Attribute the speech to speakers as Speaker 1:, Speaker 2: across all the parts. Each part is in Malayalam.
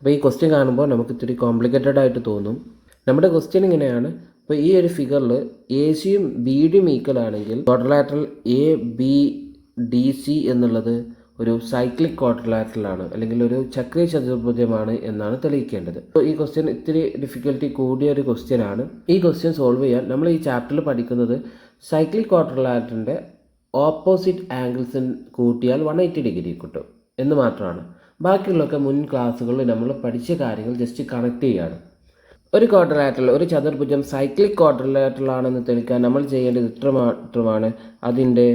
Speaker 1: അപ്പോൾ ഈ ക്വസ്റ്റ്യൻ കാണുമ്പോൾ നമുക്ക് ഇത്തിരി കോംപ്ലിക്കേറ്റഡ് ആയിട്ട് തോന്നും. നമ്മുടെ ക്വസ്റ്റ്യൻ ഇങ്ങനെയാണ്. അപ്പോൾ ഈ ഒരു ഫിഗറിൽ എ സിയും ബി ഡിയും ഈക്വൽ ആണെങ്കിൽ quadrilateral A B D C എന്നുള്ളത് ഒരു സൈക്ലിക് ക്വാഡ്രിലാറ്ററലാണ്, അല്ലെങ്കിൽ ഒരു ചക്രീയ ചതുർഭുജമാണ് എന്നാണ് തെളിയിക്കേണ്ടത്. അപ്പോൾ ഈ ക്വസ്റ്റ്യൻ ഇത്തിരി ഡിഫിക്കൽട്ടി കൂടിയ ഒരു ക്വസ്റ്റ്യൻ ആണ്. ഈ ക്വസ്റ്റ്യൻ സോൾവ് ചെയ്യാൻ നമ്മൾ ഈ ചാപ്റ്ററിൽ പഠിക്കുന്നത് സൈക്ലിക് ക്വാഡ്രിലാറ്ററിൻ്റെ ഓപ്പോസിറ്റ് ആംഗിൾസ് കൂട്ടിയാൽ 180 ഡിഗ്രി കിട്ടും എന്ന് മാത്രമാണ്. ബാക്കിയുള്ളൊക്കെ മുൻ ക്ലാസ്സുകളിൽ നമ്മൾ പഠിച്ച കാര്യങ്ങൾ ജസ്റ്റ് കണക്ട് ചെയ്യുകയാണ്. ഒരു ക്വാഡ്രിലാറ്ററൽ, ഒരു ചതുർഭുജം സൈക്ലിക് ക്വാഡ്രിലാറ്ററൽ ആണെന്ന് തെളിയിക്കാൻ നമ്മൾ ചെയ്യേണ്ടത് ഇത്രമാണ്. അതിൻ്റെ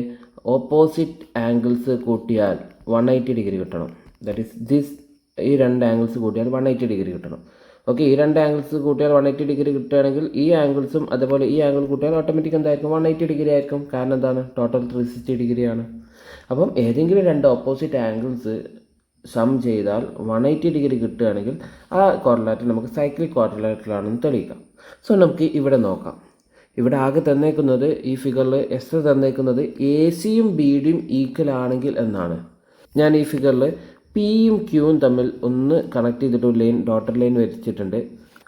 Speaker 1: ഓപ്പോസിറ്റ് ആംഗിൾസ് കൂട്ടിയാൽ 180 ഡിഗ്രി കിട്ടണം. ദാറ്റ് ഈസ് ഈ രണ്ട് ആംഗിൾസ് കൂട്ടിയാൽ 180 ഡിഗ്രി കിട്ടണം. ഓക്കെ, ഈ രണ്ട് ആംഗിൾസ് കൂട്ടിയാൽ 180 ഡിഗ്രി കിട്ടുകയാണെങ്കിൽ ഈ ആംഗിൾസും അതുപോലെ ഈ ആംഗിൾ കൂട്ടിയാൽ ഓട്ടോമാറ്റിക് എന്തായിരിക്കും? 180 ഡിഗ്രി ആയിരിക്കും. കാരണം എന്താണ്? ടോട്ടൽ 360 ഡിഗ്രിയാണ്. അപ്പം ഏതെങ്കിലും രണ്ട് ഓപ്പോസിറ്റ് ആംഗിൾസ് സം ചെയ്താൽ 180 ഡിഗ്രി കിട്ടുകയാണെങ്കിൽ ആ ക്വാഡ്രിലാറ്ററൽ നമുക്ക് സൈക്ലിക് ക്വാഡ്രിലാറ്ററൽ ആണെന്ന് തെളിയിക്കാം. സോ നമുക്ക് ഇവിടെ നോക്കാം. ഇവിടെ ആകെ തന്നേക്കുന്നത് ഈ ഫിഗറിൽ എസ് തന്നേക്കുന്നത് എ സിയും ബി ഡിയും ഈക്വൽ ആണെങ്കിൽ എന്നാണ്. ഞാൻ ഈ ഫിഗറിൽ പിയും ക്യൂവും തമ്മിൽ ഒന്ന് കണക്ട് ചെയ്തിട്ട് ഒരു ലൈൻ, ഡോട്ടർ ലൈൻ വരച്ചിട്ടുണ്ട്.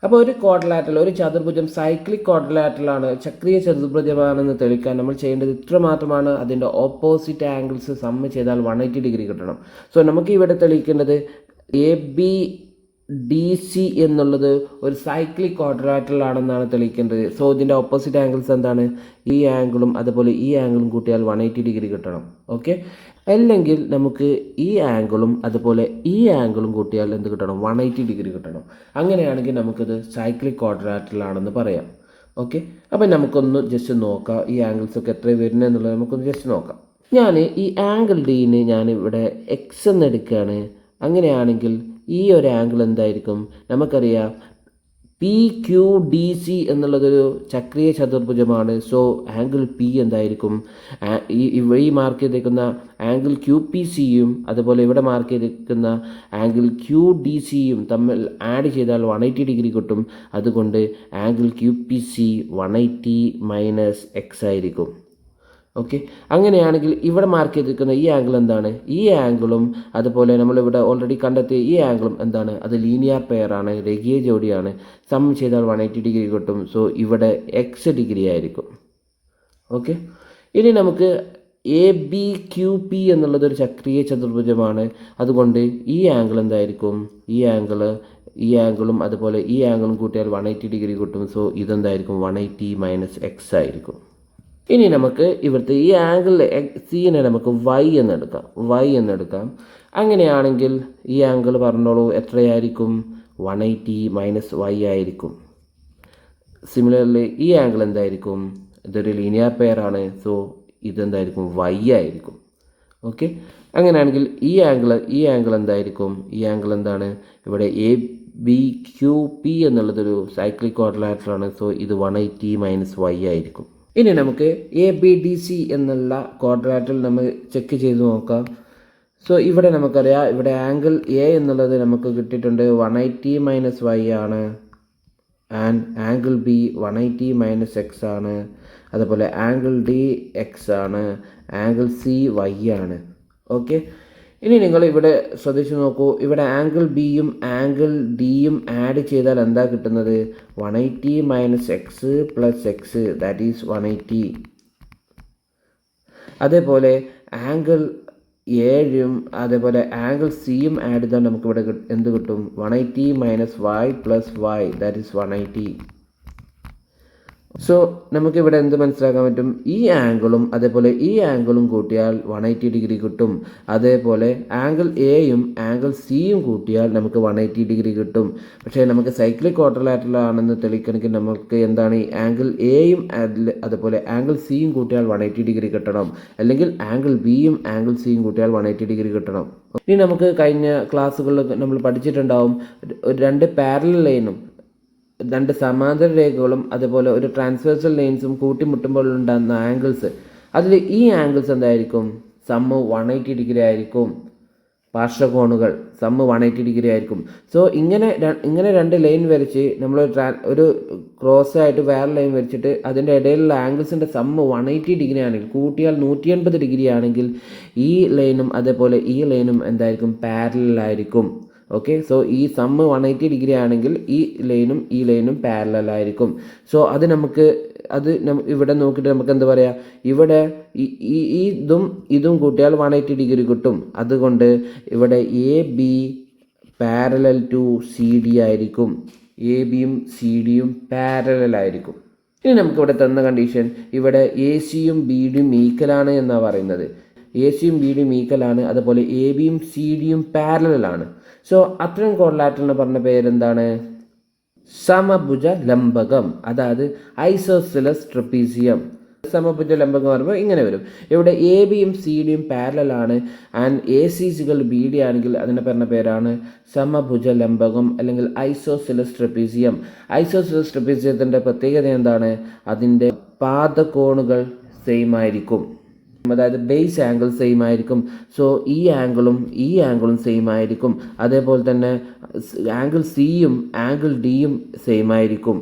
Speaker 1: അപ്പോൾ ഒരു ക്വാഡ്രിലാറ്ററൽ, ഒരു ചതുർഭുജം സൈക്ലിക് ക്വാഡ്രിലാറ്ററലാണ്, ചക്രീയ ചതുർഭുജമാണെന്ന് തെളിയിക്കാൻ നമ്മൾ ചെയ്യേണ്ടത് ഇത്ര മാത്രമാണ്. അതിൻ്റെ ഓപ്പോസിറ്റ് ആംഗിൾസ് സമ്മ് ചെയ്താൽ 180 ഡിഗ്രി കിട്ടണം. സോ നമുക്ക് ഇവിടെ തെളിയിക്കേണ്ടത് എ ബി ഡി സി എന്നുള്ളത് ഒരു സൈക്ലിക് ക്വാഡ്രിലാറ്ററൽ ആണെന്നാണ് തെളിയിക്കേണ്ടത്. സോ ഇതിൻ്റെ ഓപ്പോസിറ്റ് ആംഗിൾസ് എന്താണ്? ഈ ആംഗിളും അതുപോലെ ഈ ആംഗിളും കൂട്ടിയാൽ 180 ഡിഗ്രി കിട്ടണം. ഓക്കെ, അല്ലെങ്കിൽ നമുക്ക് ഈ ആംഗിളും അതുപോലെ ഈ ആംഗിളും കൂട്ടിയാൽ എന്ത് കിട്ടണം? 180 ഡിഗ്രി കിട്ടണം. അങ്ങനെയാണെങ്കിൽ നമുക്കിത് സൈക്ലിക് ക്വാഡ്രിലാറ്ററൽ ആണെന്ന് പറയാം. ഓക്കെ, അപ്പം നമുക്കൊന്ന് ജസ്റ്റ് നോക്കാം ഈ ആംഗിൾസൊക്കെ എത്ര വരുന്നത് എന്നുള്ളത് നമുക്കൊന്ന് ജസ്റ്റ് നോക്കാം. ഞാൻ ഈ ആംഗിൾ ഡീന് ഞാൻ ഇവിടെ എക്സ് എന്ന് എടുക്കുകയാണ്. അങ്ങനെയാണെങ്കിൽ ഈ ഒരു ആംഗിൾ എന്തായിരിക്കും? നമുക്കറിയാം പി ക്യു ഡി സി എന്നുള്ളതൊരു ചക്രീയ ചതുർഭുജമാണ്. സോ ആംഗിൾ പി എന്തായിരിക്കും? ഈ മാർക്ക് ചെയ്തേക്കുന്ന ആംഗിൾ ക്യു പി സിയും അതുപോലെ ഇവിടെ മാർക്ക് ചെയ്തിരിക്കുന്ന ആംഗിൾ ക്യു ഡി സിയും തമ്മിൽ ആഡ് ചെയ്താൽ 180 ഡിഗ്രി കിട്ടും. അതുകൊണ്ട് angle Q P C 180 minus X ആയിരിക്കും. ഓക്കെ, അങ്ങനെയാണെങ്കിൽ ഇവിടെ മാർക്ക് ചെയ്തിരിക്കുന്ന ഈ ആംഗിൾ എന്താണ്? ഈ ആംഗിളും അതുപോലെ നമ്മളിവിടെ ഓൾറെഡി കണ്ടെത്തിയ ഈ ആംഗിളും എന്താണ്? അത് ലീനിയർ പെയറാണ്, രേഖീയ ജോഡിയാണ്. സം ചെയ്താൽ 180 ഡിഗ്രി കിട്ടും. സോ ഇവിടെ എക്സ് ഡിഗ്രി ആയിരിക്കും. ഓക്കെ, ഇനി നമുക്ക് എ ബി ക്യു പി എന്നുള്ളതൊരു ചക്രീയ ചതുർഭുജമാണ്. അതുകൊണ്ട് ഈ ആംഗിൾ എന്തായിരിക്കും? ഈ ആംഗിളും അതുപോലെ ഈ ആംഗിളും കൂട്ടിയാൽ 180 ഡിഗ്രി കിട്ടും. സോ ഇതെന്തായിരിക്കും? 180 മൈനസ് എക്സ് ആയിരിക്കും. ഇനി നമുക്ക് ഇവിടുത്തെ ഈ ആംഗിൾ സീനെ നമുക്ക് വൈ എന്നെടുക്കാം. അങ്ങനെയാണെങ്കിൽ ഈ ആംഗിൾ പറഞ്ഞോളൂ എത്രയായിരിക്കും? 180 മൈനസ് വൈ ആയിരിക്കും. സിമിലർലി ഈ ആംഗിൾ എന്തായിരിക്കും? ഇതൊരു ലീനിയർ പെയറാണ്. സോ ഇതെന്തായിരിക്കും? വൈ ആയിരിക്കും. ഓക്കെ, അങ്ങനെയാണെങ്കിൽ ഈ ആംഗിൾ എന്തായിരിക്കും? ഈ ആംഗിൾ എന്താണ്? ഇവിടെ എ ബി ക്യു പി എന്നുള്ളതൊരു സൈക്ലിക് ക്വാഡ്രിലാറ്ററലാണ്. സോ ഇത് 180 മൈനസ് വൈ ആയിരിക്കും. ഇനി നമുക്ക് എ ബി ഡി സി എന്നുള്ള ക്വാഡ്രിലാറ്ററൽ നമ്മൾ ചെക്ക് ചെയ്ത് നോക്കാം. സോ ഇവിടെ നമുക്കറിയാം, ഇവിടെ ആംഗിൾ എ എന്നുള്ളത് നമുക്ക് കിട്ടിയിട്ടുണ്ട് 180 മൈനസ് വൈ ആണ്. And angle B 180 minus X ആണ്. അതുപോലെ ആംഗിൾ ഡി എക്സ് ആണ്. ആംഗിൾ സി വൈ ആണ്. ഓക്കെ, ഇനി നിങ്ങൾ ഇവിടെ ശ്രദ്ധിച്ച് നോക്കൂ. ഇവിടെ ആംഗിൾ ബിയും ആംഗിൾ ഡിയും ആഡ് ചെയ്താൽ എന്താ കിട്ടുന്നത്? 180 minus X plus X, that is 180. അതേപോലെ ആംഗിൾ ഏഴും അതേപോലെ ആംഗിൾ സിയും ആഡ് ചെയ്താൽ നമുക്കിവിടെ എന്ത് കിട്ടും? 180 minus y plus y, that is 180. So നമുക്കിവിടെ എന്ത് മനസ്സിലാക്കാൻ പറ്റും? ഈ ആംഗിളും അതേപോലെ ഈ ആംഗിളും കൂട്ടിയാൽ 180 ഡിഗ്രി കിട്ടും. അതേപോലെ ആംഗിൾ എയും ആംഗിൾ സിയും കൂട്ടിയാൽ നമുക്ക് 180 ഡിഗ്രി കിട്ടും. പക്ഷേ നമുക്ക് സൈക്ലിക് ക്വാഡ്രിലാറ്ററൽ ആണെന്ന് തെളിയിക്കണമെങ്കിൽ നമുക്ക് എന്താണ്? ഈ ആംഗിൾ എയും അതുപോലെ ആംഗിൾ സിയും കൂട്ടിയാൽ 180 ഡിഗ്രി കിട്ടണം. അല്ലെങ്കിൽ ആംഗിൾ ബിയും ആംഗിൾ സിയും കൂട്ടിയാൽ 180 ഡിഗ്രി കിട്ടണം. ഇനി നമുക്ക് കഴിഞ്ഞ ക്ലാസ്സുകളിൽ നമ്മൾ പഠിച്ചിട്ടുണ്ടാവും, രണ്ട് പാരലൽ ലൈനും രണ്ട് സമാന്തര രേഖകളും അതുപോലെ ഒരു ട്രാൻസ്വേഴ്സൽ ലൈൻസും കൂട്ടിമുട്ടുമ്പോൾ ഉണ്ടാകുന്ന ആംഗിൾസ്. അതിൽ ഈ ആംഗിൾസ് എന്തായിരിക്കും? സമ്മ് 180 ഡിഗ്രി ആയിരിക്കും. പാർശ്വകോണുകൾ സമ്മ് 180 ഡിഗ്രി ആയിരിക്കും. സോ ഇങ്ങനെ രണ്ട് ലൈൻ വരച്ച് നമ്മൾ ഒരു ക്രോസ് ആയിട്ട് വേറെ ലൈൻ വരച്ചിട്ട് അതിൻ്റെ ഇടയിലുള്ള ആംഗിൾസിൻ്റെ സമ്മ് 180 ഡിഗ്രി ആണെങ്കിൽ, കൂട്ടിയാൽ 180 ഡിഗ്രി ആണെങ്കിൽ ഈ ലൈനും അതേപോലെ ഈ ലൈനും എന്തായിരിക്കും? പാരലൽ ആയിരിക്കും. ഓക്കെ. സോ ഈ സമ്മ് 180 ഡിഗ്രി ആണെങ്കിൽ ഈ ലൈനും പാരലൽ ആയിരിക്കും. സോ അത് ഇവിടെ നോക്കിയിട്ട് നമുക്ക് എന്താ പറയുക, ഇവിടെ ഇതും കൂട്ടിയാൽ 180 ഡിഗ്രി കിട്ടും. അതുകൊണ്ട് ഇവിടെ A B parallel to C D ആയിരിക്കും. എ ബിയും സി ഡിയും പാരലൽ ആയിരിക്കും. ഇനി നമുക്കിവിടെ തന്ന കണ്ടീഷൻ ഇവിടെ എ സിയും ബി ഡിയും ഈക്വലാണ് എന്നാണ് പറയുന്നത്. എ സിയും ബി ഡിയും ഈക്വലാണ്, അതുപോലെ എ ബിയും സി ഡിയും പാരലലാണ്. സോ അത്തരം ക്വാഡ്രിലാറ്ററലിന് പറഞ്ഞ പേരെന്താണ്? സമഭുജ ലംബകം, അതായത് ഐസോസെലസ് ട്രപ്പീസിയം. സമഭുജ ലംബകം പറയുമ്പോൾ ഇങ്ങനെ വരും. ഇവിടെ എ ബിയും സി ഡിയും പാരലലാണ് ആൻഡ് എ സി സികൾ ബി ഡി ആണെങ്കിൽ അതിൻ്റെ പറഞ്ഞ പേരാണ് സമഭുജ ലംബകം അല്ലെങ്കിൽ ഐസോസെലസ് ട്രപ്പീസിയം. ഐസോസെലസ് ട്രപ്പീസിയത്തിൻ്റെ പ്രത്യേകത എന്താണ്? അതിൻ്റെ പാദകോണുകൾ സെയിം ആയിരിക്കും, അതായത് ബേസ് ആംഗിൾ സെയിം ആയിരിക്കും. സോ ഈ ആംഗിളും സെയിം ആയിരിക്കും. അതേപോലെ തന്നെ ആംഗിൾ സിയും ആംഗിൾ ഡിയും സെയിം ആയിരിക്കും.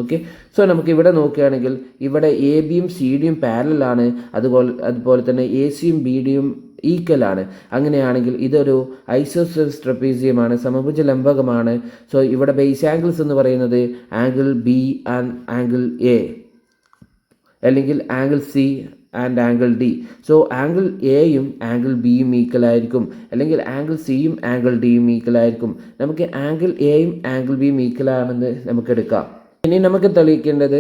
Speaker 1: ഓക്കെ. സോ നമുക്ക് ഇവിടെ നോക്കുകയാണെങ്കിൽ ഇവിടെ എ ബിയും സി ഡിയും പാരലലാണ്, അതുപോലെ തന്നെ എ സിയും ബി ഡിയും ഈക്വലാണ്. അങ്ങനെയാണെങ്കിൽ ഇതൊരു ഐസോസെലസ് ട്രപ്പീസിയമാണ്, സമഭുജ ലംബകമാണ്. സോ ഇവിടെ ബേസ് ആംഗിൾസ് എന്ന് പറയുന്നത് angle B and angle A, അല്ലെങ്കിൽ angle C and angle D. So angle എയും ആംഗിൾ ബിയും ഈക്വൽ ആയിരിക്കും, അല്ലെങ്കിൽ ആംഗിൾ സിയും ആംഗിൾ ഡിയും ഈക്വൽ ആയിരിക്കും. നമുക്ക് ആംഗിൾ എയും ആംഗിൾ ബിയും ഈക്വൽ ആണെന്ന് നമുക്ക് എടുക്കാം. ഇനി നമുക്ക് തെളിയിക്കേണ്ടത്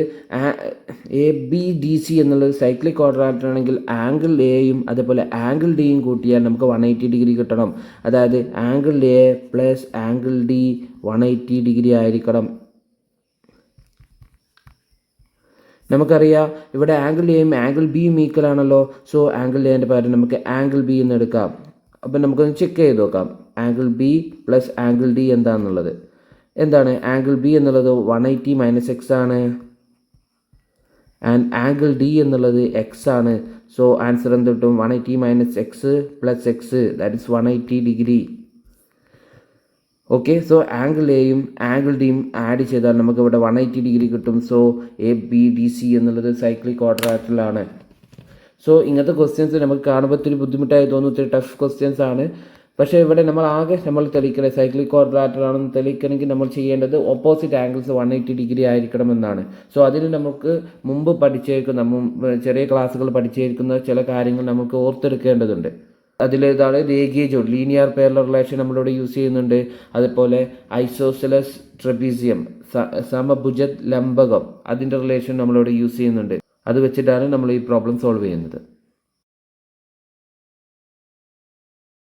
Speaker 1: എ ബി ഡി സി എന്നുള്ളത് സൈക്ലിക് ക്വാഡ്രിലാറ്ററൽ ആണെങ്കിൽ ആംഗിൾ എയും അതുപോലെ ആംഗിൾ ഡിയും കൂട്ടിയാൽ നമുക്ക് 180 ഡിഗ്രി കിട്ടണം. അതായത് angle A plus angle D 180 degree ആയിരിക്കണം. നമുക്കറിയാം ഇവിടെ ആംഗിൾ എയും ആംഗിൾ ബിയും ഈക്വൽ ആണല്ലോ. സോ ആംഗിൾ എന്റെ പകരം നമുക്ക് ആംഗിൾ ബി എന്ന് എടുക്കാം. അപ്പം നമുക്കൊന്ന് ചെക്ക് ചെയ്ത് നോക്കാം. Angle B plus angle D എന്താണെന്നുള്ളത്. എന്താണ് ആംഗിൾ ബി എന്നുള്ളത്? 180 മൈനസ് എക്സ് ആണ്, ആൻഡ് ആംഗിൾ ഡി എന്നുള്ളത് എക്സ് ആണ്. സോ ആൻസർ എന്ത് കിട്ടും? 180 minus X plus X, that is 180 degree. Okay. So angle എയും ആംഗിൾ ഡിയും ആഡ് ചെയ്താൽ നമുക്ക് ഇവിടെ 180 ഡിഗ്രി കിട്ടും. So A B D C എന്നുള്ളത് സൈക്ലിക് ക്വാഡ്രിലാറ്ററലാണ്. സോ ഇങ്ങനത്തെ ക്വസ്റ്റ്യൻസ് നമുക്ക് കാണുമ്പോൾ ഒത്തിരി ബുദ്ധിമുട്ടായി തോന്നും, ഒത്തിരി ടഫ് ക്വസ്റ്റ്യൻസ് ആണ്. പക്ഷേ ഇവിടെ നമ്മൾ തെളിയിക്കണേ സൈക്ലിക് ക്വാഡ്രിലാറ്ററൽ ആണെന്ന് തെളിയിക്കണമെങ്കിൽ നമ്മൾ ചെയ്യേണ്ടത് ഓപ്പോസിറ്റ് ആംഗിൾസ് 180 ഡിഗ്രി ആയിരിക്കണമെന്നാണ്. സോ അതിന് നമുക്ക് മുമ്പ് ചെറിയ ക്ലാസ്സുകൾ പഠിച്ചിരിക്കുന്ന ചില കാര്യങ്ങൾ നമുക്ക് ഓർത്തെടുക്കേണ്ടതുണ്ട്. അതിലേതാണ് രേഖീയ ജോഡി, ലീനിയർ പാരലൽ റിലേഷൻ നമ്മളിവിടെ യൂസ് ചെയ്യുന്നുണ്ട്. അതുപോലെ ഐസോസെലസ് ട്രപ്പീസിയം, സമഭുജ ലംബകം, അതിൻ്റെ റിലേഷൻ നമ്മളിവിടെ യൂസ് ചെയ്യുന്നുണ്ട്. അത് വെച്ചിട്ടാണ് നമ്മൾ ഈ പ്രോബ്ലം സോൾവ് ചെയ്യുന്നത്.